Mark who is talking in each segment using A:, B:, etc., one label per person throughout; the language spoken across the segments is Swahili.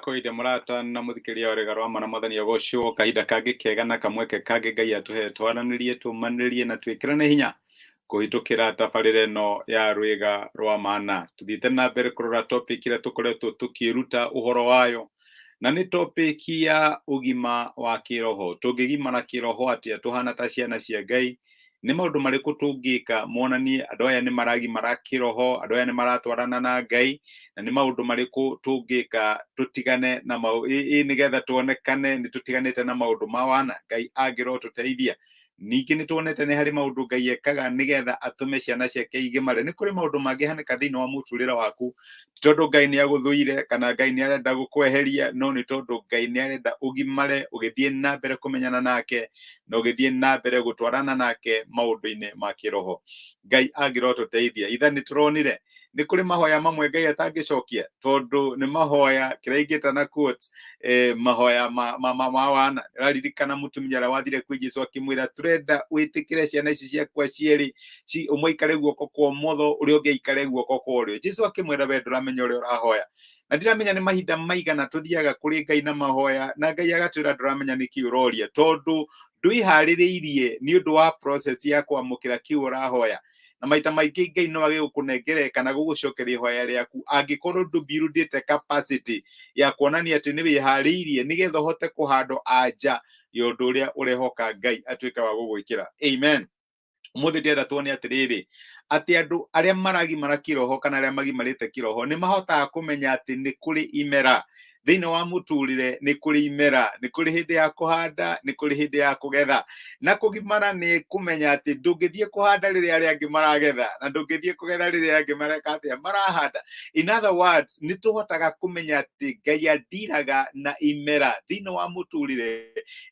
A: koide murata na muthikiria orega rwa mana mwathani agocwo kahinda kangi kega na kamweke kangi Ngai atuhe twaranirie tumaniririe na twikirane hinya kuhitukira tabarire no ya rwiga rwa mana tuthite na mbere kurora topic ira tukoretwo tukiruta uhoro wayo na ni topic ya ũgima wa kĩroho. Tũngĩgimara kĩroho atia tuhana ta ciana cia Ngai? Nĩ maũndũ marĩkũ tũngĩka monanie andũ aya nĩ maragimara kĩroho, andũ aya nĩ maratwarana na Ngai, na nĩ maũndũ marĩkũ tũngĩka tũtigane na nĩgetha tuonekane nĩ tũtiganĩte na maũndũ ma wana Ngai angĩrotũteithia. Ningĩ nĩ tuonete nĩ harĩ maũndũ Ngai ekaga nĩgetha atũme ciana ciake igimare. Nĩ kũrĩ maũndũ mangĩhanĩka thĩinĩ wa mũtũrĩre waku tondũ Ngai nĩ agũthũire kana Ngai nĩ arenda gũkweheria, no nĩ tondũ Ngai nĩ arenda ũgimare ũgĩthiĩ na mbere kũmenyana nake na ũgĩthiĩ na mbere gũtwarana nake maũndũ-inĩ ma kĩroho. Ngai angĩrotũteithia. Itha nĩ tũronire nĩ kũrĩ mahoya mamwe Ngai atangĩcokia tondũ nĩ mahoya kĩrĩa ingĩta na quotes mahoya ma wana. Raririkana mũtumia ũrĩa wathire kwĩ Jesũ akĩmwĩra tũrenda wĩtĩkĩre ciana ici ciakwa cierĩ ũmwe aikare guoko kwa ũmotho ũrĩa ũngĩ aikare guoko kwa ũrĩo. Jesũ akĩmwĩra we ndũramenya ũrĩa ũrahoya. Na ndiramenya nĩ mahinda maigana tũthiaga kũrĩ Ngai na mahoya na Ngai agatwĩra ndũramenya nĩkĩ ũroria tondũ ndwĩharĩrĩirie nĩ ũndũ wa process ya kwamũkĩra kĩu ũrahoya. Na maita maingĩ Ngai no age gũkũnengere kana gũgũcokeria ihoya rĩaku angĩkorwo ndũ-build-ĩte capacity ya kuonania atĩ nĩ wĩharĩirie nĩgetha ũhote kũhandwo anja ya ũndũ ũrĩa ũrehoka Ngai atuĩke wa gũgwĩkĩra. Amen. Ũmũthĩ ndĩrenda tuone atĩrĩrĩ, atĩ andũ arĩa maragimara kĩroho kana arĩa magimarĩte kĩroho nĩ mahotaga kũmenya atĩ nĩ kũrĩ imera. Thĩinĩ wa mũtũrĩre nĩ kũrĩ imera, nĩ kũrĩ hĩndĩ ya kũhanda, nĩ kũrĩ hĩndĩ ya kũgetha. Na kũgimara nĩ kũmenya atĩ ndũngĩthiĩ kũhanda rĩrĩa arĩa angĩ maragetha na ndũngĩthiĩ kũgetha rĩrĩa angĩ mareka atĩa marahanda. In other words, nĩ tũhotaga kũmenya atĩ Ngai andiraga na imera. Thĩinĩ wa mũtũrĩre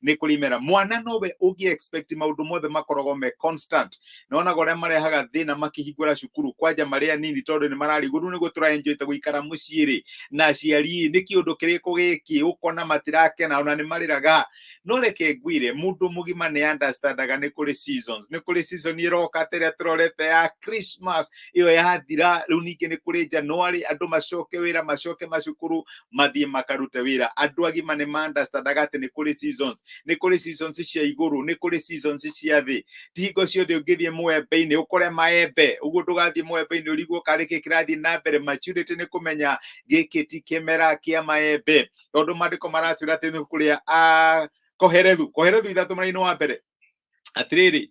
A: nĩ kũrĩ imera. Mwana nowe ũngĩ-expect maũndũ mothe makoragwo me constant. Nonaga ũrĩa marehaga thĩna makĩhingũra cukuru kwanja marĩ anini tondũ nĩ mararigwo rĩu nĩguo tũra-enjoy gũikara mũciĩ-rĩ na aciari nĩ kĩũndũ kĩrĩkũ gĩkĩ ũkona matirakena ona nĩ marĩraga. No reke ngwĩre mũndũ mũgima nĩ understandaga nĩ kũrĩ seasons. Nĩ kũrĩ season ĩroka terĩa tũrorete ya Christmas ĩyo yathira, rĩu ningĩ nĩ kũrĩ January andũ macoke wĩra macoke macukuru mathiĩ makarute wĩra. Andũ agima nĩ understandaga atĩ nĩ kũrĩ seasons. Nĩ kũrĩ seasons cia igũrũ, nĩ kũrĩ seasons cia thĩ. Ti hingo ciothe ũngĩthiĩ mũembe-inĩ ũkore maembe, ũguo ndũgathiĩ mũembe-inĩ ũrigwo karĩkĩ kĩrathiĩ na mbere. Maturity nĩ kũmenya gĩkĩ ti kĩmera kĩa maembe tondũ maandĩko maratwĩra atĩ nĩ kũrĩa koherethu ithatũ mweri-inĩ wa mbere. Atĩrĩrĩ,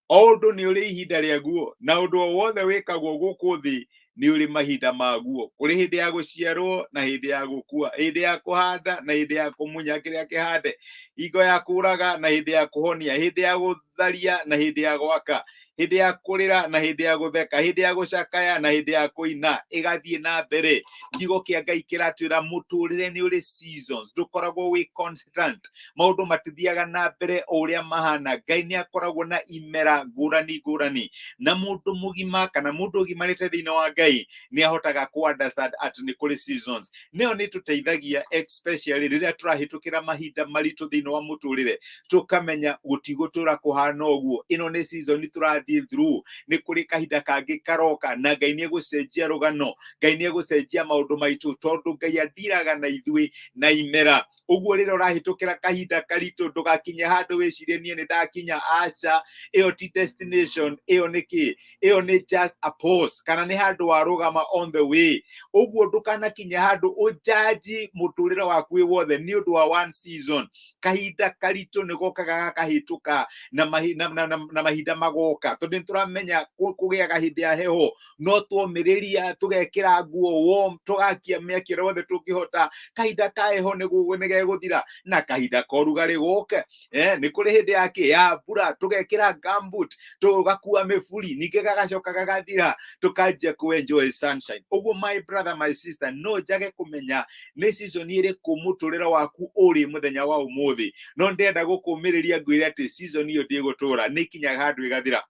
A: o ũndũ nĩ ũrĩ ihinda rĩaguo na ũndũ o wothe wĩkagwo gũkũ thĩ nĩ ũrĩ mahinda maguo. Kũrĩ hĩndĩ ya gũciarwo na hĩndĩ ya gũkua, hĩndĩ ya kũhanda na hĩndĩ ya kũmunya kĩrĩa kĩhande, hingo ya kũraga na hĩndĩ ya kũhonia, hĩndĩ ya gũtharia na hĩndĩ ya gwaka, hĩndĩ ya kũrĩra na hĩndĩ ya gũtheka, hĩndĩ ya gũcakaya na hĩndĩ ya kũina, ĩgathiĩ na mbere. Kiugo kĩa Ngai kĩratwĩra mũtũrĩre nĩ ũrĩ seasons, ndũkoragwo wĩ constant. Maũndũ matithiaga na mbere o ũrĩa mahana. Ngai nĩ akoragwo na imera ngũrani ngũrani, na mũndũ mũgima kana mũndũ ũgimarĩte thĩinĩ wa Ngai nĩ ahotaga ku understand atĩ nĩ kũrĩ seasons. Nĩyo nĩ tũteithagia especially rĩrĩa tũrahĩtũkĩra mahinda maritũ thĩinĩ wa mũtũrĩre, tũkamenya gũtigũtũra kũhana ũguo. Ĩno nĩ season tũrathiĩ through. Nĩ kũrĩ kahinda kangĩ karoka na Ngai nĩ egũcenjia rũgano, Ngai nĩ egũcenjia maũndũ maitũ tondũ Ngai andiraga na ithuĩ na imera. Ũguo rĩrĩa ũrahĩtũkĩra kahinda karitũ ndũgakinye handũ wĩcirie niĩ nĩ ndakinya. Aca, ĩyo ti destination, ĩyo nĩ kĩ? Ĩyo nĩ just a pause kana nĩ handũ warũgama on the way. Ũguo ndũkanakinye handũ ũjanji mũtũrĩre waku wĩ wothe nĩ ũndũ wa one season. Kahinda karitũ nĩ gokaga gakahĩtũka na mahinda magoka tondũ nĩ tũramenya kũgĩaga hĩndĩ ya heho no twomĩrĩria tũgekĩra nguo warm, tũgakia mĩaki ĩrĩa yothe tũngĩhota. Kahinda ka heho nĩ gegũthira na kahinda ka ũrugarĩ goke. Nĩ kũrĩ hĩndĩ yake ya mbura tũgekĩra gumboot tũgakua mĩburi ningĩ gagacoka gagathira tũkanjia ku enjoy sunshine. Ũguo my brother my sister, no njage kũmenya nĩ season ĩrĩkũ mũtũrĩre waku ũrĩ mũthenya wa ũmũthĩ, no ndĩrenda gũkũmĩrĩria ngwĩre atĩ season ĩyo ndĩgũtũra, nĩ kinyaga handũ ĩgathira.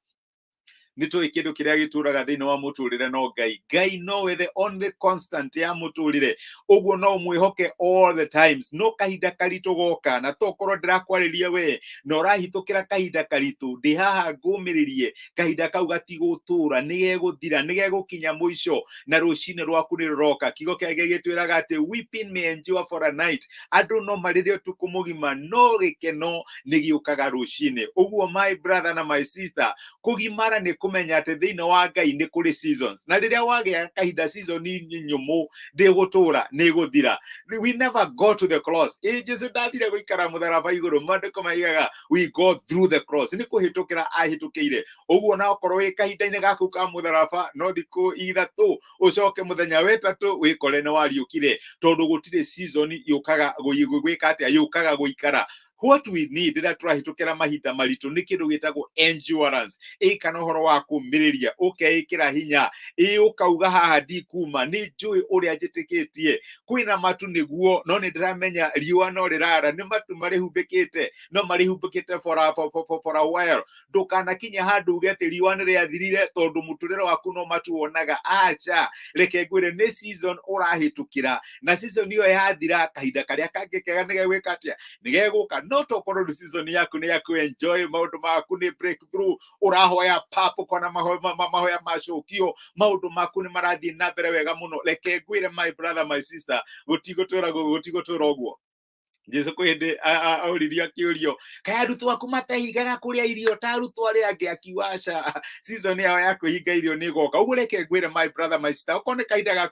A: nitũĩ kĩndũ kĩrĩa gĩtũraga thĩinĩ wa mũtũrĩre no Ngai no the only constant ya mũtũrĩre, ũguo no mwĩhoke all the times. No kahinda karitũ goka na tokorwo ndirakwarĩria we na ũrahĩtũkĩra kahinda karitũ, ndĩ haha ngũmĩrĩrie kahinda kau gatigũtũra, nĩgegũthira, nĩgegũkinya mũico, na rũcinĩ rwaku nĩ rũroka. Kiugo kĩngĩ gĩtwĩraga atĩ weeping may endure for a night, andũ no marĩre ũtukũ mũgima, no gĩkeno nĩgĩũkaga rũcinĩ. Ũguo my brother na my sister, kũgimara nĩ kũmenya atĩ thĩinĩ wa Ngai nĩ kũrĩ seasons, na rĩrĩa wagĩa kahinda season nyũmũ ndĩgũtũra nĩgũthira. We never go to the cross. Jesu ndathire gũikara mũtharaba igũrũ, maandĩko maigaga we go through the cross, nĩ kũhĩtũkĩra ahĩtũkĩire. Ũguo na okorwo wĩ kahinda-inĩ gaku ka mũtharaba no thikũ ithatũ ũcoke mũthenya wetatũ wĩkore nĩ wariũkire, tondũ gũtirĩ season yũkaga gwĩka atĩa, yũkaga gũikara. What we need rĩrĩa tũrahĩtũkĩra mahinda maritũ nĩ kĩndũ gĩtagwo endurance, kana ũhoro wa kũmĩrĩria, ũkeĩkĩra hinya, ũkauga haha ndikuma, nĩ njũĩ ũrĩa njĩtĩkĩtie. Kwĩna matu nĩguo, no nĩ ndĩramenya riũa no rĩrara, nĩ matu marĩhumbĩkĩte, no marĩhumbĩkĩte for a while. Ndũkanakinya handũ uge atĩ riũa nĩ rĩathirire tondũ mũtũrĩre waku no matu wonaga. Aca, reke ngwĩre nĩ season ũrahĩtũkĩra, na season ĩyo yathira, kahinda karĩa kangĩ kega nĩgegwĩka atĩa, nĩgegũka. No tokorwo nĩ season yaku nĩ ya kũ-enjoy maũndũ maku, nĩ breakthrough, ũrahoya papo kana mahoya macokio, maũndũ maku nĩ marathiĩ na mbere wega mũno. Reke ngwĩre my brother my sister, gũtigũtũra ũguo. Jesu kwende auririo akĩũrio, kaĩ arutwo aku matahigaga kũrĩa irio ta arutwo arĩa angĩ? Akiuga aca, season yao ya kwĩhinga irio nĩ ĩgoka. Ũguo reke ngwĩre my brother my sister, okorwo nĩ kahinda ga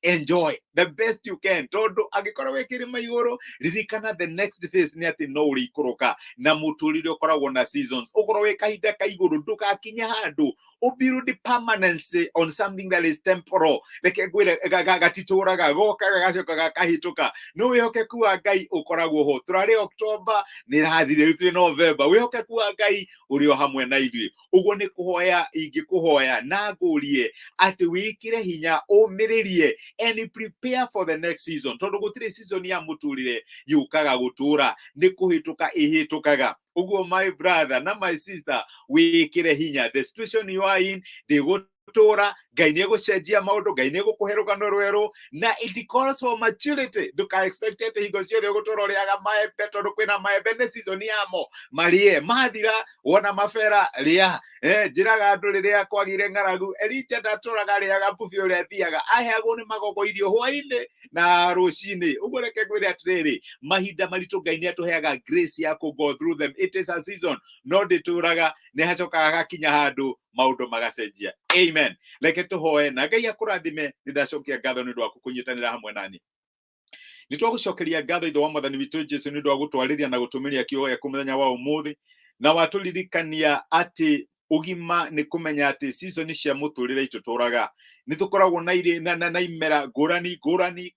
A: enjoy the best you can, tondũ angĩkorwo wĩ kĩrĩma igũrũ, ririkana the next phase nĩ atĩ no ũrĩikũrũka, na mũtũrĩre ũkoragwo na seasons. Ũkorwo wĩ kahinda ka igũrũ, ndũgakinye handũ build permanency on something that is temporal. Reke ngwĩre gatitũraga, gokaga gacoka gakahĩtũka. No wĩhokeku wa Ngai ũkoragwo ho. Tũrarĩ October, nĩ ĩrathire, rĩu twĩ November. Wĩhokeku wa Ngai ũrĩ o hamwe na ithuĩ. Ũguo nĩ kũhoya ingĩkũhoya na ngũrie atĩ wĩkĩre hinya, ũmĩrĩrie and prepare for the next season, tondũ gũtirĩ season ya mũtũrĩre yũkaga gũtũra, nĩ kũhĩtũka ĩhĩtũkaga. Ũguo my brother na my sister, wĩkĩre hinya. The situation you are in ndĩgũtũra, Ngai nĩ egũcenjia maũndũ, Ngai nĩ egũkũhe rũgano rwerũ, na it calls for maturity. Ndũka expect atĩ hingo ciothe ũgũtũra ũrĩaga maembe, tondũ kwĩna maembe nĩ season yamo, marĩe. Mathira wona mabera rĩa. Njĩraga andũ rĩrĩa kwagĩire ng'aragu, Elijah ndatũraga arĩaga mbubi ũrĩa athiaga, aheagwo nĩ magogo irio hwaĩ-inĩ na rũcinĩ. Ũguo reke ngwĩre atĩrĩrĩ, mahinda maritũ Ngai nĩ atũheaga grace ya kũ go through them. It is a season, no ndĩtũraga, nĩ hacokaga gakinya handũ maũndũ magacenjia. Amen. Reke tũhoe na Ngai akũrathime. Nĩ ndacokia ngatho nĩ ũndũ wa kũnyitanĩra hamwe nani. Nĩ twagũcokeria ngatho ithe wa Mwathani witũ Jesu nĩ ũndũ wa gũtwarĩria na gũtũmĩria kiugo gĩaku mũthenya wa ũmũthĩ, na watũririkania atĩ ũgima nĩ kũmenya atĩ season cia mũtũrĩre itũtũraga nĩ tũkoragwo na imera ngũrani,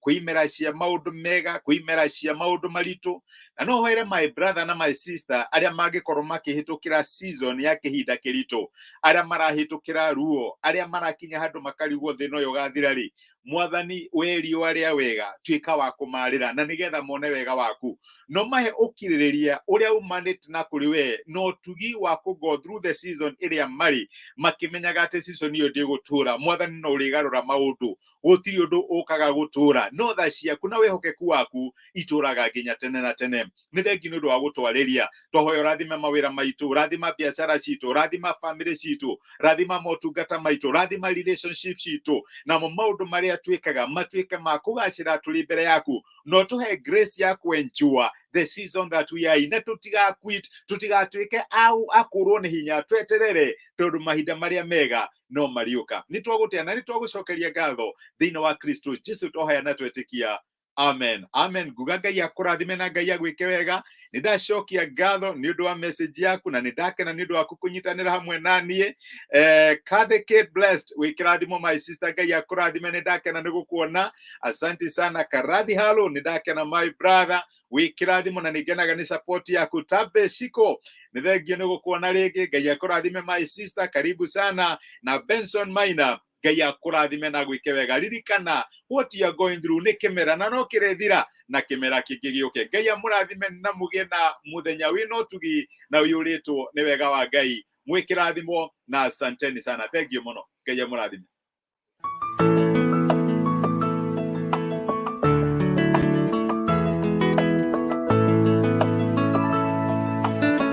A: kwĩ imera cia maũndũ mega, kwĩ imera cia maũndũ maritũ. Na no hoere my brother na my sister arĩa mangĩkorwo makĩhĩtũkĩra season ya kĩhinda kĩritũ, arĩa marahĩtũkĩra ruo, arĩa marakinya handũ makarigwo thĩna ũyũ ũgathira rĩ. Mwathani we riũa rĩa wega, tuĩka wa kũmarĩra na nĩgetha mone wega waku. No mahe ũkirĩrĩria ũrĩa umanĩte na kũrĩ we, no tugi wa kũ go through the season ĩrĩa marĩ, makĩmenyaga atĩ season ĩyo ndĩgũtũra. Mwathani no ũrĩgarũra maũndũ, gũtirĩ ũndũ ũkaga gũtũra, no tha ciaku na wĩhokeku waku itũraga nginya tene na tene. Nĩ thengiũ nĩ ũndũ wa gũtwarĩria. Twahoya ũrathima mawĩra maitũ, ũrathima biacara citũ, ũrathima family citũ, ũrathima motungata maitũ, ũrathima relationship citũ, namo maũndũ marĩa twĩkaga matuĩke ma kũgacĩra tũrĩ mbere yaku. No tũhe grace ya kũ-endure the season that we are in, na tũtiga-quit, tũtigatuĩke akũrwo nĩ hinya, tweterere, tondũ mahinda marĩa mega no mariũka. Nĩ twagũtĩa na nĩ twagũcokeria ngatho thĩinĩ wa Kristo Jesu twahoya na twetĩkia. Amen. Amen. Nguga Ngai akũrathime na Ngai agwĩke wega. Nĩ ndacokia ngatho nĩ ũndũ wa message yaku, na nĩ ndakena nĩ ũndũ wa kũnyitanĩra hamwe na niĩ. Kathe Kate blessed, wĩkĩrathimo my sister, Ngai akũrathime, nĩ ndakena nĩ gũkuona. Asante sana Karathi Halo, nĩ ndakena my brother, wĩkĩrathimo na nĩ ngenaga nĩ support yaku. Tabe Shiko, nĩ thengio nĩ gũkuona rĩngĩ, Ngai akũrathime my sister, karibu sana. Na Benson Maina, Ngai akũrathime na gwĩke wega. Ririkana what you are going through nĩ kĩmera, na no kĩrethira na kĩmera kĩngĩ gĩũke. Ngai amũrathime na mũgĩe na mũthenya wĩna ũtugi na ũiyũrĩtwo nĩ wega wa Ngai mwĩkĩrathimwo na asanteni sana. Thengiũ mũno. Ngai amũrathime.